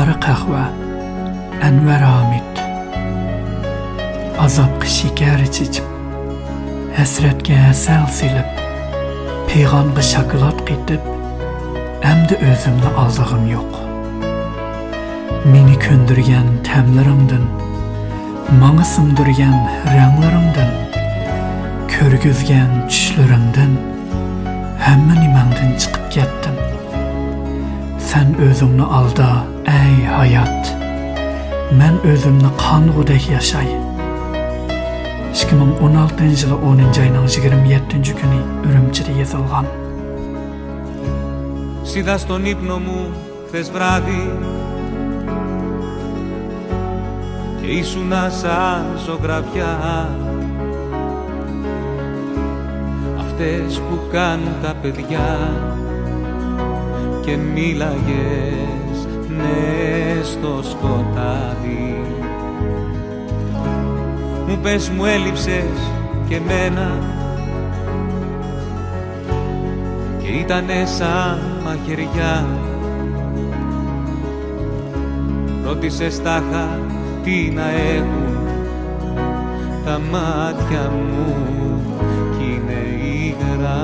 qara qahva, Anvar Hamid. Azapqı şeker içip, hasratga asal silib, peyğamga şokolad qitib, endi özümni aldığım yo'q. Meni ko'ndirgan ta'mlaringdan, manga singdirgan ranglaringdan, ko'rgizgan tushlaringdan, hamma nimangdan chiqib ketdim. Sen özümni alda, ey hayat. Men özümni qong'udek yashay. 2016 yılı 10. ayının 27. günü Ürümçi'de yazılgan. Σ' στον ύπνο μου χθες βράδυ και ήσουνα σαν ζωγραφιά, αυτές που κάνουν τα παιδιά, και μίλαγες ναι στο σκοτάδι. Μου πες μου έλειψες και μένα και ήτανε σαν μαχαιριά. Ρώτησες τάχα τι να έχουν τα μάτια μου κι είναι υγρά.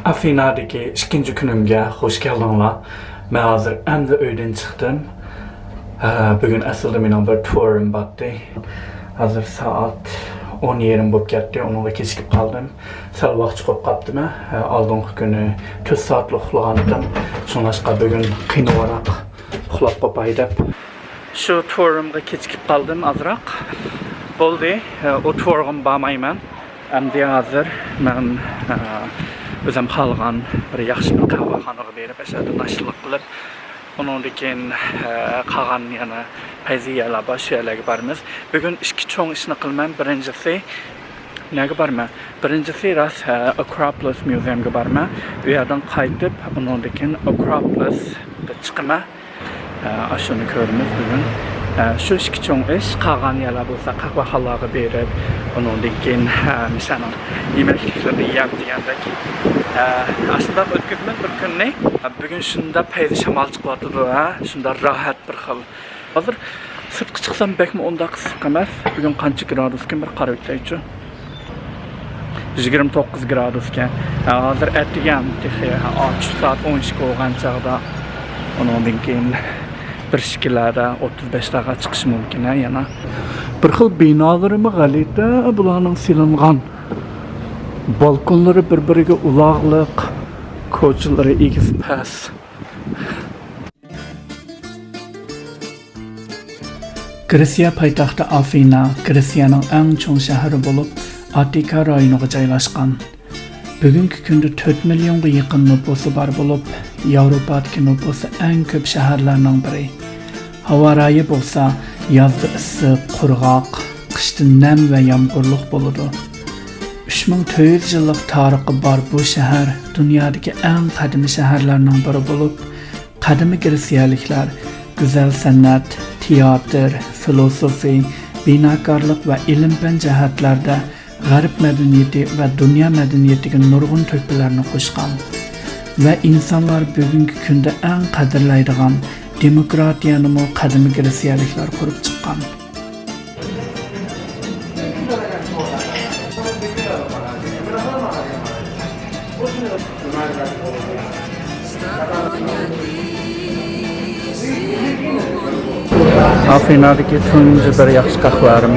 Afina'daki ikinci günümge hoş geldinler. Ben hazır endi öyden çıktım. Bugün aslında benim bir turum battı. Hazır saat 10 yerim bulup gitti. Onunla kechikip kaldım. Sal vaqt çıkıp kaptım. Aldığım günü 4 saat uxlagandım. Sonrasında bugün qiynarak uxlap qopaydıb. Şu turumga kechikip kaldım azırak. Boldu. O turgum barmayman. Endi hazır ben özüm qalğan bir yaxşı bir qahvaxanaga berib, əşədə naşırlıq qılıb, onundan keyin qalğan yana payziyalar, başyalarga barmiz. Bugün iki çoğun işini qılmam. Birincisi nega barma? Birincisi ras Acropolis Museumga barma. U yerdan qaytib, onundan keyin Acropolisga chiqma. Ashuni ko'ramiz bugün. Şu iki çoğun iş qalğan yerlar bo'lsa qahvaxonalarga berib, onundan keyin misal yemekliklarni yeyam degandek. Aslında o'tkazman bir kunni. Bugün shunda payzi shamol chiqyapti, shunda rahat bir xil. Hozir sirtga chiqsam bekmi unda qiziq emas. Bugün qancha gradusga bir qarab o'taychi. 29 gradusga. Hozir ertagan 6 soat 12 bo'lgan chog'da ondan keyin bir shikillarda 35 daqiqa chiqishi mumkin yana. Bir xil binolarimi g'alita bularning silingan. Balkonları birbiriga ulaqliq, ko'chalari egiz pas. Gresiya poytaxti Afina, Gresiyaning eng cho'ng shahri bo'lib, Atika rayoniga joylashgan. Bugungi kunda 4 millionga yaqin nufusi bor bo'lib, Yevropadagi nufusi eng ko'p shaharlarning biri. Havo rayi bo'lsa, yozda issiq, qurg'oq, qishda nam va yomg'irliq bo'ladi. 3400 yıllık tarihi var bu şehir, dünyadaki en kadimi şehirlerinin biri bulup, kadimi Gresiyaliklar, güzel sanat, tiyatr, filosofi, binakarlık ve ilim-fen cihetlerde G'arb medeniyeti ve dünya medeniyetiga nurg'un töhfelerini qo'shgan ve insanlar bugünkü kunda en qadrlaydigan demokratiyani kadimi Gresiyaliklar qurib chiqqan. Afina'daki tuncu bir yaxşı qahvarim.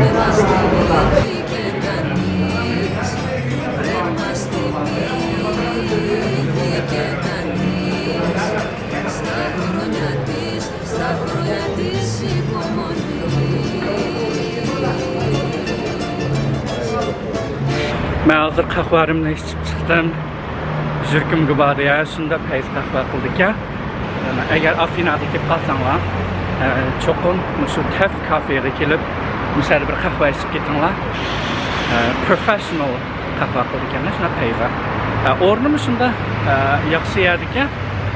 Ben hazır qahvarimni içib chiqdim. Jurkim gibari ya, shunda payz qahva qildik ya. Agar Afina'da kelib qolsanglar, çoğun şu tef kafeye kelip mesela bir kahve içip gittiler. Professional kahve qilganlar shuna payva. O'rnimi shunda yaxshi yerdikan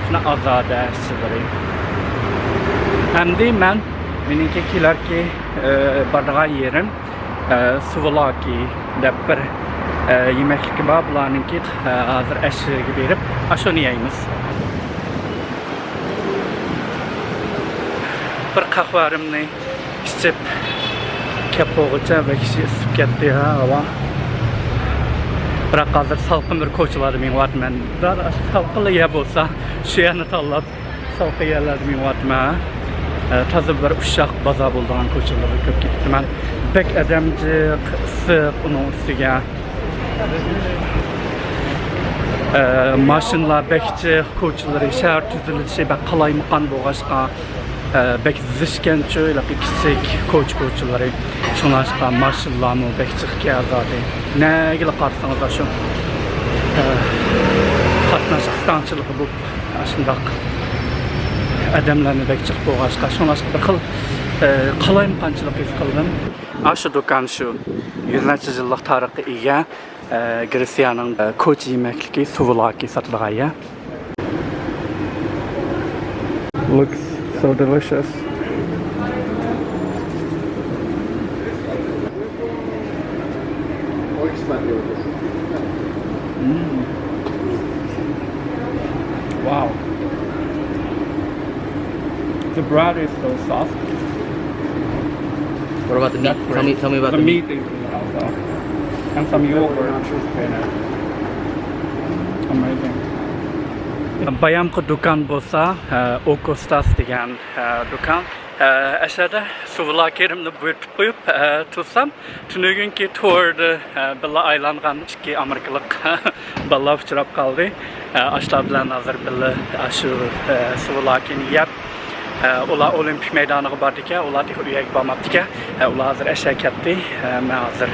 shuna ozoda sibiri. Hamda men meningki kelarki boradigan yerim Suvalaki deb bir yemeklik bor. Bularninki hozir ashyaga berib ashuni yeymiz. Bir qahvarimni ichib kapogacha va kishi isib ketdi havo. Biroq hozir salqin bir ko'chalarda menyapman. Salqinli yer bo'lsa, shu yerni tanlab salqin yerlarda menyapman. Toza bir ushaq bozor bo'lgan ko'chalarga ko'p ketibman. Bek adamjiq, issiq, uning ustiga mashinalar bekchiq, ko'chalari shahar tuzilishi va qalaymiqan bo'lg'ashqa bek zishgancha kichik ko'chalari shunashqa mashinalarni bekchiq keladi. Nega qarsangiz shu qatnash stantsiyalari bu shundoq adamlarni bekchiq bo'lg'ashqa shunashqa bir xil qalaymiqanchilik his qildim. Shu do'kon shu 100 yillik tarixga ega Gretsiyaning ko'cha yemekligi Suvalaki sotilgan. Looks so delicious. Wow. The bread is so soft. What about the meat? Tell me about the meat. Also. And some yogurt in it. Amazing. Bayamqi do'kon bo'lsa, Okostas degan do'kon. Aslida Suvalakiyimni bo'ytib qo'yib tursam, tunugunki to'rda billa aylangan ikki amerikalik balla uchrab qoldi. Ashlar bilan hozir billa shu Suvalakiyni yeb ular olimpik maydoniga bordi ekan, ular uyga bormabdi ekan. Ular hozir ashya ketdi. Men hozir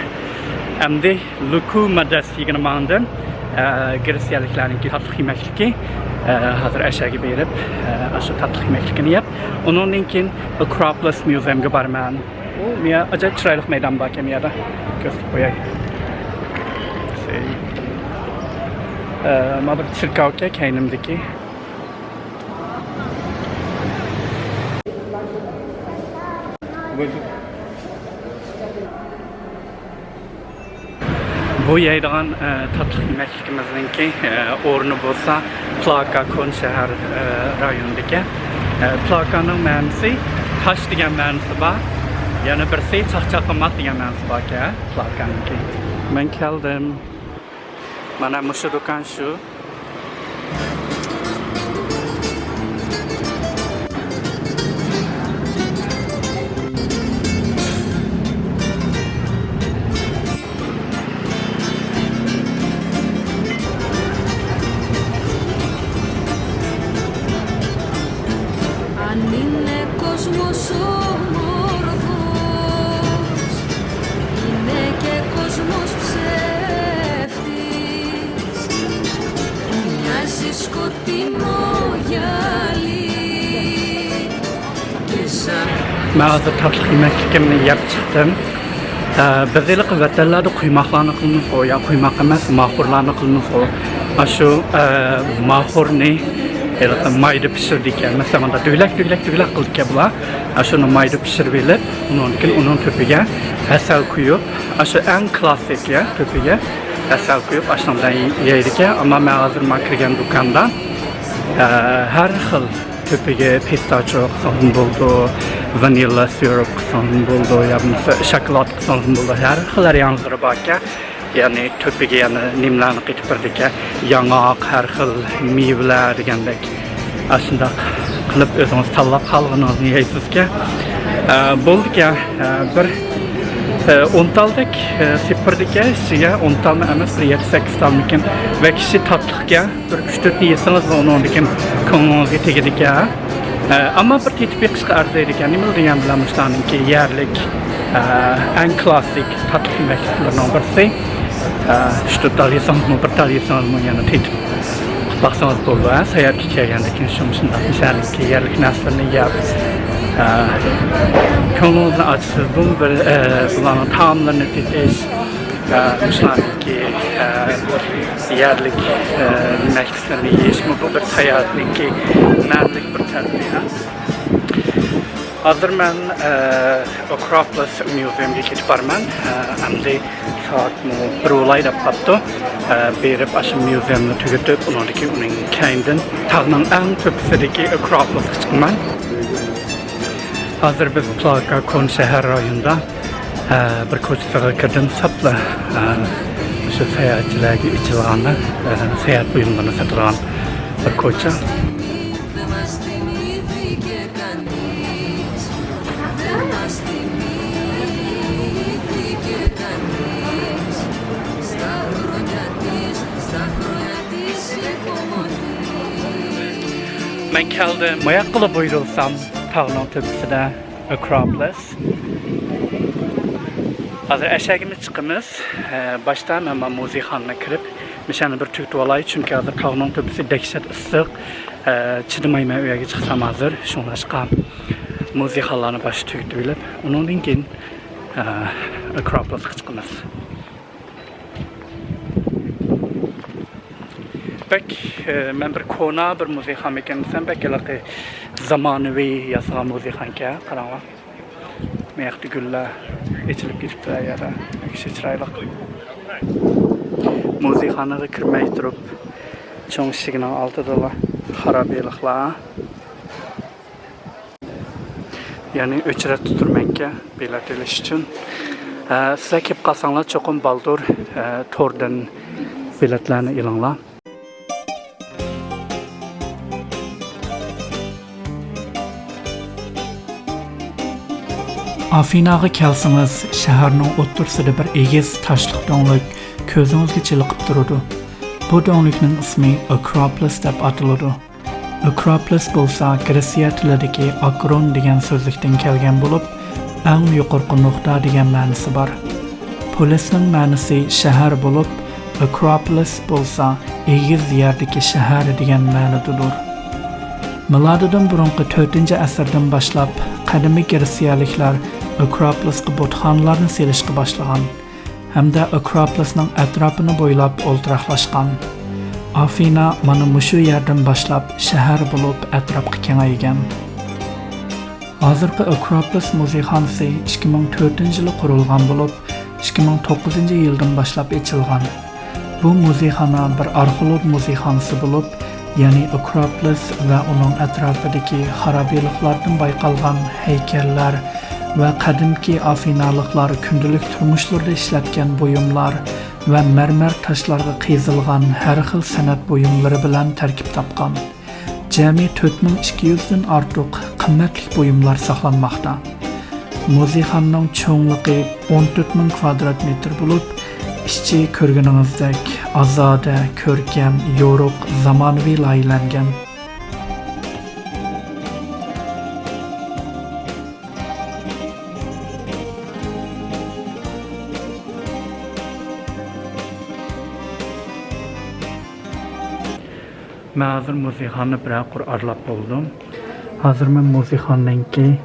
endi Luku Madas degan mandan Gretsiyaliklarningki tatlı yemekligi hozir ashyaga berib, shu tatlı yemekligini yeb, undan keyin Acropolis Museumga borman. U men ajoyib chiroyli maydon bor ekan yerda. Ko'rsatib qo'yay. Ma bir sirkovga kaynimdiki bu yeydigan tatlı yemekligimizninki o'rni bo'lsa Plaka Kon shahar rayonidagi. Plakaning ma'nosi tash degan ma'nosi bor. Yana birsi chaqchaqamat degan ma'nosi bor ekan Plakaninki. Men keldim. Mana shu do'kon shu. Ben hozir tatlı yemekligimni yeb chiqdim. Bizlik vatanlarda quymoqlarni qilamiz, ya quymoq emas, mahurlarni qilamiz. Shu mahurni mayda pishirdik. Masalan, duylak qildik bular. Shuni mayda pishirib olib, uning to'piga asal quyib, shu eng klassik to'piga asal quyib, shundan yeydik. Ammo men hozir kirgan do'kondan har xil to'piga pistachio qism bo'ldi, vanilla syrup qism bo'ldi, yoki shokolad qism bo'ldi. Har xil variantlari bor ekan. Ya'ni to'piga yana nimlarni qitibirdik, yong'oq, har xil mevalar degandek. Shundoq qilib o'zingiz tanlab qolganingizni yeysizga. Bo'ldi-ki, bir 10 taldek sepirdik, ichiga 10 talmi emas, 7-8 talmikin va kishi tatliqga bir 3-4 yesangiz undan keyin ko'nglingizga tegadik. Ammo bir tetib yiqishga arziydi ekan. Nima degan bilan mushtaninki yerlik eng klassik tatliq yemeklardan birisi. 3-4 tal yesangiz, bir tal yesangiz yana tetib Baksanız buldu, sayarki kelgendeki şumuşunda misal ki yerlik nasırını yap. Konunuzun açısı bu bulanın tamamlarını titiz. Mesela ki yerlik mektislerini yeşmi bu bir sayarlık ki mənlik bir tərbiyə. Hazır mən Acropolis Museum'a keçib barman. Əmdi saatımı bir olayda patdı. Berib aşı museumunu tügütüb, onun kayından tağının ən töpüsüdeki Acropolis çıxman. Hazır biz Plaka Kon şəhər rayonunda bir koçsağa girdim sapla şu seyahatçilərə içilanı, seyahat buyumlarını satılan bir koça. Ben geldim. Mayaklı buyurulsam tağının tepside Acropolis. Hazır eşeğimiz çıkımız. Başta ben muzeyxanına kirib, mişanı bir tüktü olay çünkü hazır tağının tepsi dehşet ıssıq. Çıdımayma öyle çıksam hazır. Şunlaşqa muzeyxanlarını başı tüktü bilip. Onun için Acropolis çıkımız. Pek ben bir kona bir muzeyxan mekanısam pek elaqi zamanıvi yasa muzeyxan ki qaranğa. Meyaqti güller içilib giribdi ya da kişi çıraylık. Muzeyxanaga kirmey turib çoğun eshiginin altida xarabeyliklar. Yani öçürət tuturmanki bilet elish uchun. Sizlar kelib qolsanglar cho'qim baldur tordan biletlarni ilinglar. Afinaga kelsangiz, shaharning o'ttirsida bir egiz tashliq do'nglik ko'zingizga chiliqib turadi. Bu do'nglikning ismi Acropolis deb ataladi. Acropolis bo'lsa Gretsiya tilidagi akron degan so'zlikdan kelgan bo'lib, eng yuqorqi nuqta degan ma'nosi bor. Polisning ma'nosi shahar bo'lib, Acropolis bo'lsa egiz yerdagi shahar degan ma'nodadir. Milodidan burungi 4-asrdan boshlab qadimiy Gretsiyaliklar Acropolisga butxonalarni selishga boshlagan hamda Acropolisning atrofini bo'ylab o'ltiraqlashgan. Afina mana mushu yerdan boshlab shahar bo'lib atrofga kengaygan. Hozirgi Acropolis muzeyxonasi 2004-yili qurilgan bo'lib, 2009-yildan boshlab ochilgan. Bu muzeyxona bir arxeolog muzeyxonasi bo'lib, ya'ni Acropolis va uning atrofidagi xarobiyliklardan bayqalgan haykallar va qadimki afinaliklar kundalik turmushlarda ishlatgan buyumlar va marmar toshlarga qezilgan har xil san'at buyumlari bilan tarkib topgan. Jami 4200 dan ortiq qimmatli buyumlar saqlanmoqda. Muzeyxonaning cho'ngligi 14000 kvadrat metr bo'lib, ishchi ko'rganingizdek ozoda, ko'rkam, yo'riq, zamonaviy loyihalangan. Ben hazır muzeyxanı bir qur arlab buldum. Hazır ben muzeyxanınki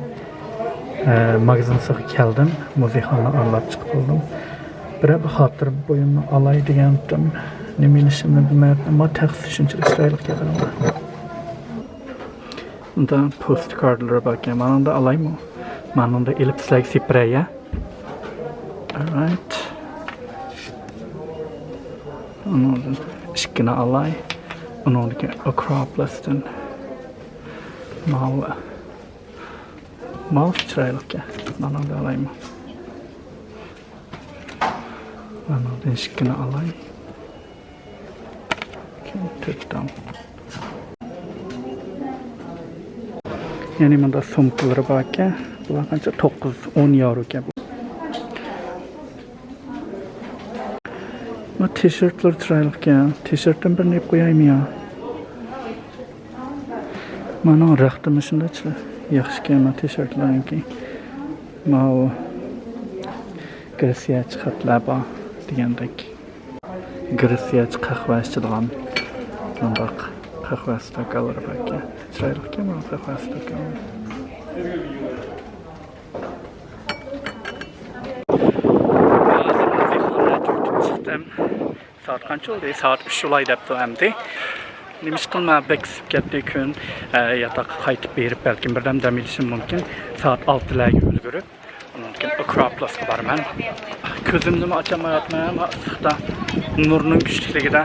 magazinsiga keldim. Muzeyxanni arlab chiqib buldum. Bir xatir buyumni alay degandim. Nima ishimni bilmayapman, ammo taxsi shunchalik chiroyli kelgan. Unda postcardlar bor ekan. Mana unda alaymi? Mana unda elipslar sipraya. Alright. Unda ishkina alay. Onundaki Acropolis'ten mal çıraylık ya. Bana da alayım. Bana da işkini alayım. Tuttum. Yani bunda sumkuları bak ya. Bunlar kanca 9-10 euro ya. Bu tişörtler çıraylık ya. Tişörtten bir ne koyayım ya. Bana rahatım şunda çıra. Yaxşı ki ama tişörtlerimki. Mao Gretsiya çıxatlar var degandek. Gretsiya qahva içidigan Bundaq qahva stakanlari bor ekan. Chiroyli ekan bu qahva stakanlari. Çıktım. Saat qancha oldu? Saat 3 olay debdi endi. Nimish qilma bekisib ketdi kun yataqqa qaytib berib balkim birdan dam olishim mumkin. Saat 6larga ulgurib, undan keyin Acropolesga boraman. Ko'zimni ochamayapman, issiqda nurning kuchliligida.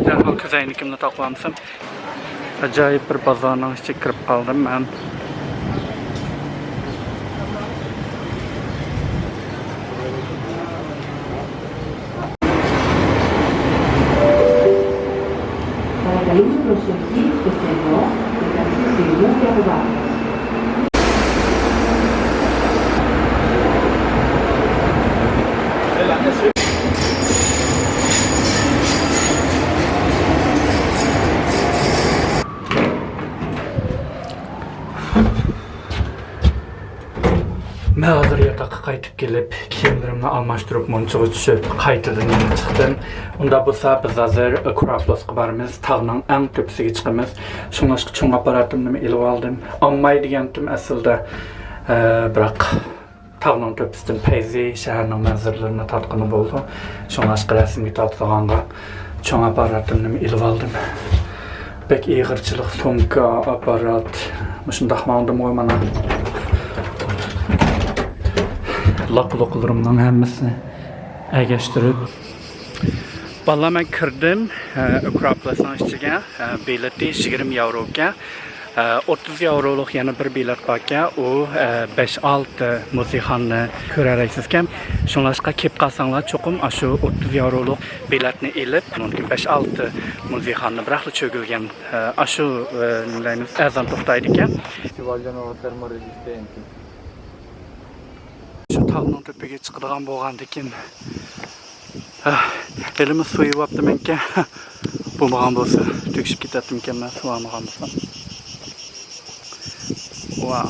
Darhol ko'zoynakimni taqvamsam, ajoyib bir bozorning ichiga kirib qoldim men. Men hozir yotoqqa qaytib kelib, kiyimlarimni almashtirib, munchaga tushib, qaytadan yana chiqdim. Unda bo'lsa biz hozir Acropolesga boramiz, tog'ning eng tepasiga chiqamiz. Shuningdek, cho'ng apparatimni ilib oldim. Olmay degandim aslida, biroq tog'ning tepasidan Payzi shaharning manzaralarini tatqini bo'ldi. Shuningdek, rasmga tortganga cho'ng apparatimni ilib oldim. Bek ig'irchilik sumka, apparat, shunday ma'lum o'y mana. Laqlıqlarımdan hammasini agashtirib. Valla men kirdim Acropolesning ichiga, bileti 20 yevroga. 30 yevroluk yana bir bilet bor ekan, u 5-6 musiqani ko'rarsiz-kan. Shunlashqa kelib qolsanglar cho'qim shu 30 yevroluk biletni elib, mumkin 5-6 musiqani biraqli cho'gilgan shu nimalarni azon to'xtaydi ekan. Şu tağның tepeге chiqadigan bo'lgandikin. Elimiz suyib olibdi menga. Bo'lmagan bo'lsa, to'kishib ketdim ekan men suv olmagan bo'lsam. Wow.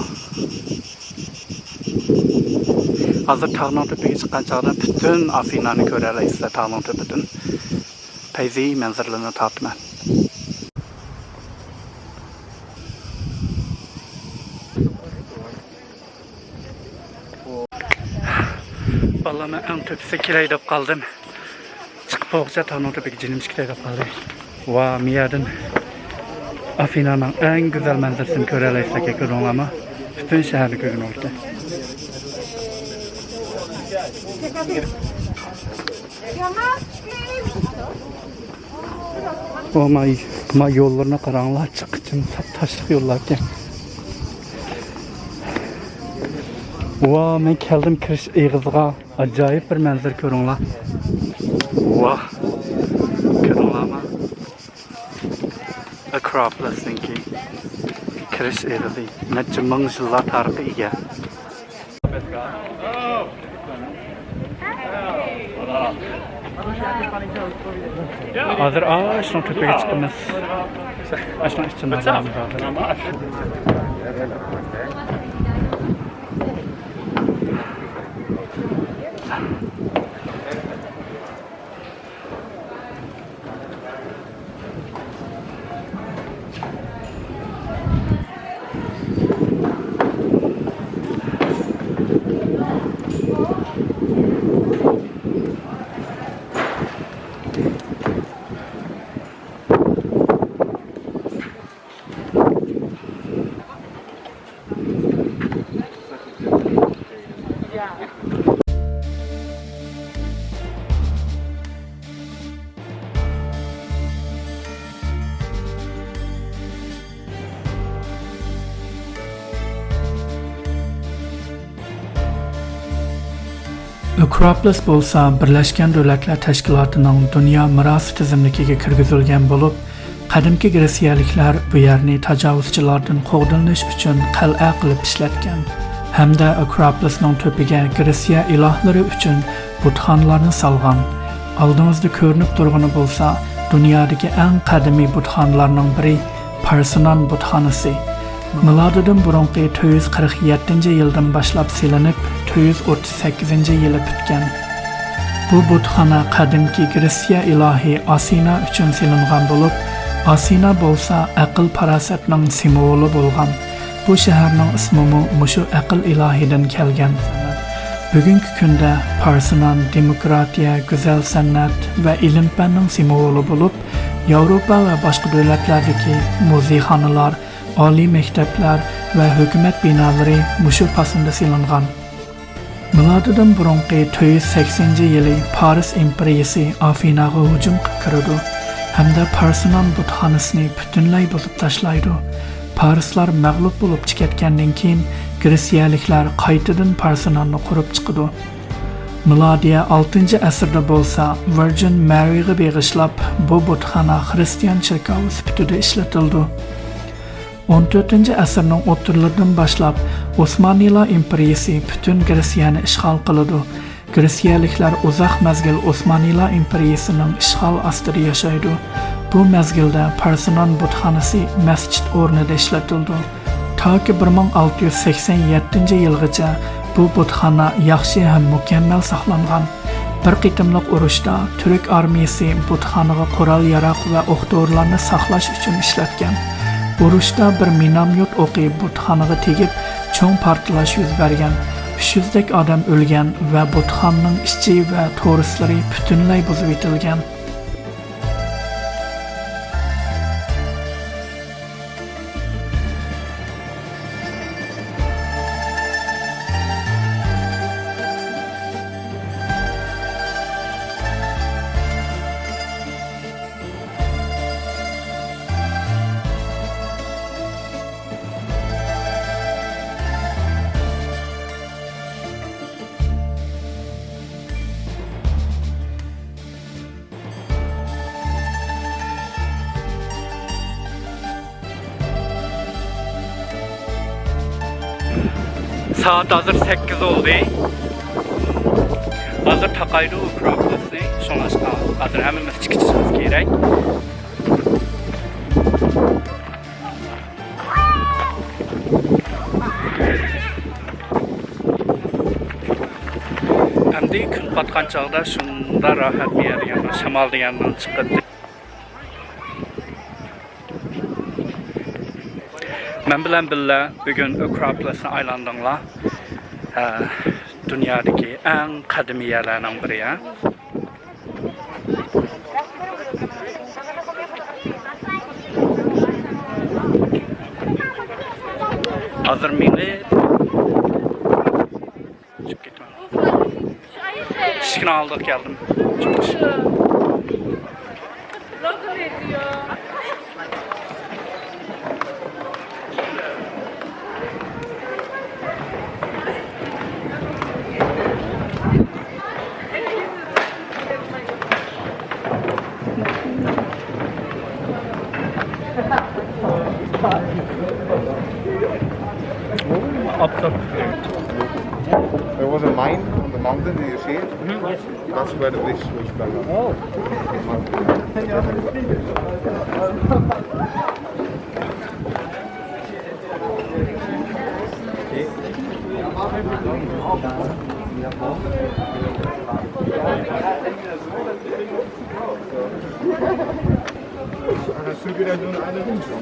Hozir tağның tepeге chiqqan chog'da butun Afinani ko'ra olasizlar tağның tepidan. Payzi manzaralarini tortman. Vallahi ben en tepsi kirey dep kaldım. Çıkıp olacak tağның tepeге jinim kirey dep kaldı. Va miyadan Afina'nın en güzel manzarasını ko'ralaysiz ekan ama bütün şehirni ko'rgan oldu. O ma yollarına qaranglar, chiqishim taşlıq yollar ekan. Wow, men keldim kirish eg'iziga ajoyib bir manzara ko'ringlar. Wow. Ko'ringlarmi? Acropolesniki kirish eg'izi necha ming yillar tarixga ega. Hozir shuni tepaga chiqamiz. Shuni ichidan Acropolis bo'lsa Birlashgan Davlatlar Tashkilotining dunyo merosi tizimligiga kirgizilgan bo'lib, qadimgi Gretsiyaliklar bu yerni tajovuzchilardan qo'g'dilanish uchun qal'a qilib ishlatgan. Hamda Acropolisning to'piga Gretsiya ilohlari uchun butxonlarni solgan. Oldimizda ko'rinib turgani bo'lsa, dunyodagi eng qadimiy butxonlarning biri Parthenon butxonasi. Milodidan burungi 447 yildan boshlab silinib, 438 yili bitgan. Bu butxana qadimki Gretsiya ilohi Asina uchun silingan bo'lib, Asina bo'lsa aql farosatning simvoli bo'lgan. Bu shaharning ismi mushu aql ilohidan kelgan. Bugungi kunda Parsinon demokratiya, go'zal san'at va ilm-fanning simvoli bo'lib, Yevropa va boshqa davlatlardagi muzeyxonalar, oliy maktablar va hukumat binolari mushu pasinda silingan. Milodidan burungi 480-yili Paris imperiyasi Afinaga hujum qildi hamda Parsinon butxonasini butunlay buzib tashlaydi. Parislar mag'lub bo'lib ketgandan keyin Gretsiyaliklar qaytadan Parsinonni qurib chiqdi. Milodiya 6-asrda bo'lsa Virgin Mary'ga beg'ishlab bu butxona xristian cherkovi sifatida ishlatildi. 14-asrning o'rtalaridan boshlab Osmanlılar imperiyasi butun Gretsiyani ishg'ol qildi. Gretsiyaliklar uzoq mazgil Osmanlılar imperiyasining ishg'ol ostida yashaydi. Bu mazgilda Parsinon butxonasi masjid o'rnida ishlatildi. Toki 1687-yilgacha bu butxona yaxshi ham mukammal saqlangan. Bir qitimliq urushda Turk armiyasi butxonaga qurol-yarog' va o'q-dorilarni saqlash uchun ishlatgan. Urushda bir minomyot o'qi butxonaga tegib, cho'ng portlash yuz bergan. 300 dak odam o'lgan va butxonaning ichi va to'rislari butunlay buzib etilgan. Saat hazır 8 oldu. Hazır takaydı Akropolos'ni. Şoňaşka hazır hemimiz çıkışımız gerek. Endi kun batgan çağda şunda rahat bir yer yani şamal degandan chiqdi. Men bilan birga bugun Akropolosni aylandinglar. Dunyodagi eng qadimiy yerlarning biri. Hozir meni chiqib ketaman. Ishni oldiq keldim. There was a mine on the mountain, did you see it? Yes. That's where the bridge was sprung up. Oh. En dan zoek je daar doen aan de Woensdag.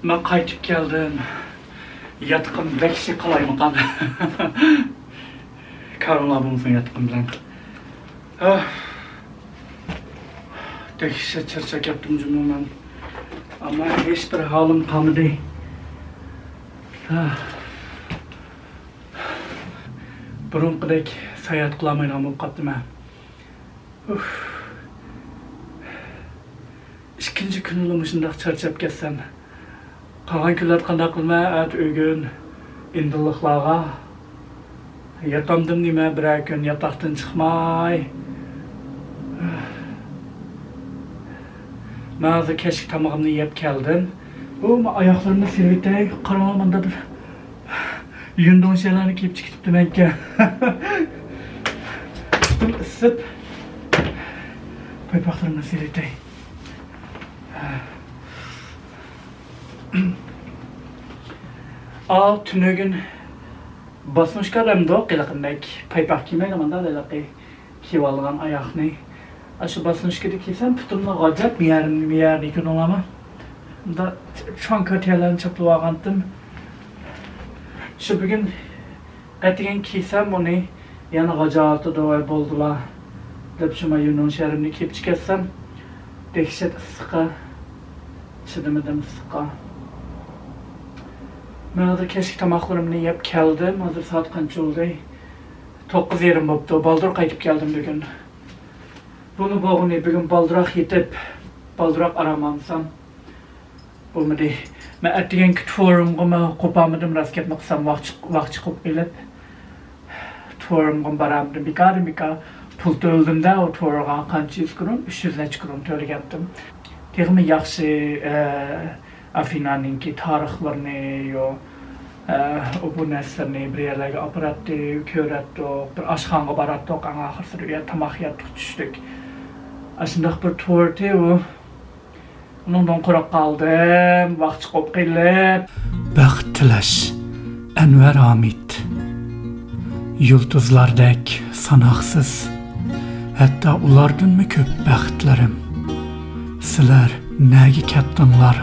Ben qaytib keldim. Yatqım vəksi qalaymadan. Karınlar bulunsun yatqım bilen. Dehşet çarçak yaptım cümlümden. Ama hiç bir halim kalmadı. Burunqidek sayat qılamaylan bolup qaptım. ikinci günü olmuşundaq çarçap ketsem. Qalan kunlar qandaq qilmay at ögün indilliqlarga. Yatamdım nima bir gün yataqdan chiqmay. Men hozir kechki tomog'imni yeb keldim. Bu oyoqlarimni silvitay qaramamanda bir yundon şeylarni kiyib chiqibdi menga. Üstüm isib. Paypoqlarimni silvitay. Al tünügün basmışka remdo qilaqindak paypoq kiymayman-da laqi kiyib olgan oyoqni. Aşı basmışkada kiysem putumni g'ajab miyarni kun olama. Da çanka tiyalarini çaplıp algandım. Şu bugün qatigan kiysem onu yana g'ajatı da boldular. Deb şuma yunun şerimni kiyib chiqatsam dehshat issiqqa chidamadim issiqqa. Men hozir kechki tomoqlarimni yeb keldim. Hozir soat qancha bo'ldi? 9:30 bo'pti. Baldur qaytib keldim bugun. Bunu bo'g'ini bugun baldıroq yetib, baldıroq aramansam bo'lmadi. Men atgan kutforumga men qo'pamadim, raskatni qilsam vaqt chiqib kelib tvorumga baramdim. Bika pul to'ldimda, o tvorga qancha 100 kron, 300 necha kron to'lagandim. Texmi yaxshi Afina'ningki tarixlarini yo bu narsalarni bir yerlarga olib boradi, ko'ratdik, bir oshxonaga bordik, oxirida tomoq yeb tushdik. Aslında bir tuvalete o. Ondan qo'rqib qoldim, vaqt chiqib kelib. Baxt tilash, Anvar Hamid. Yulduzlardek sanoqsiz, hatta ulardanmi ko'p baxtlarim. Sizlar nega ketdinglar?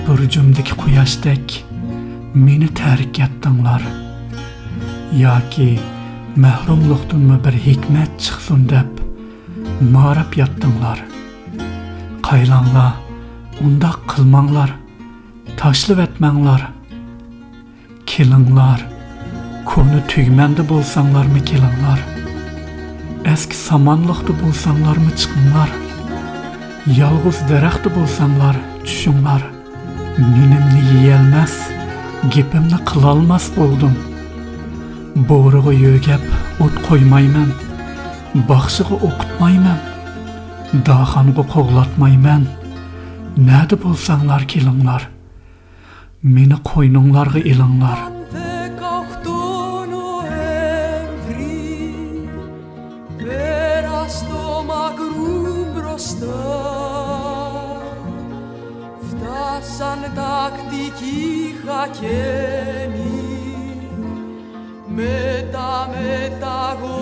Burjumdagi quyoshdek meni tark etdinglar. Yoki mahrumlikdanmi bir hikmat chiqsin deb ma'rab yatdinglar. Qaylanglar, undaq qilmanglar, tashlab etmanglar. Kelinglar, konu tugmanda bo'lsanglarmi kelinglar. Eski samanlıqda bo'lsanglarmi chiqinglar. Yolg'iz daraxtda bo'lsanglar tushinglar. Menimni yeyolmas, gapimni qilolmas bo'ldim. Bo'g'riga yo'gab o't qo'ymayman. Baxshiga o'qitmayman. Daxanga qo'g'latmayman. Nada bo'lsanglar kelinglar. Meni qo'yninglarga elinglar. Φτάσαν τακτικοί χακέμοι με τα μεταγωγικά.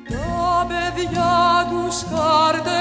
Τα παιδιά τους χάρτες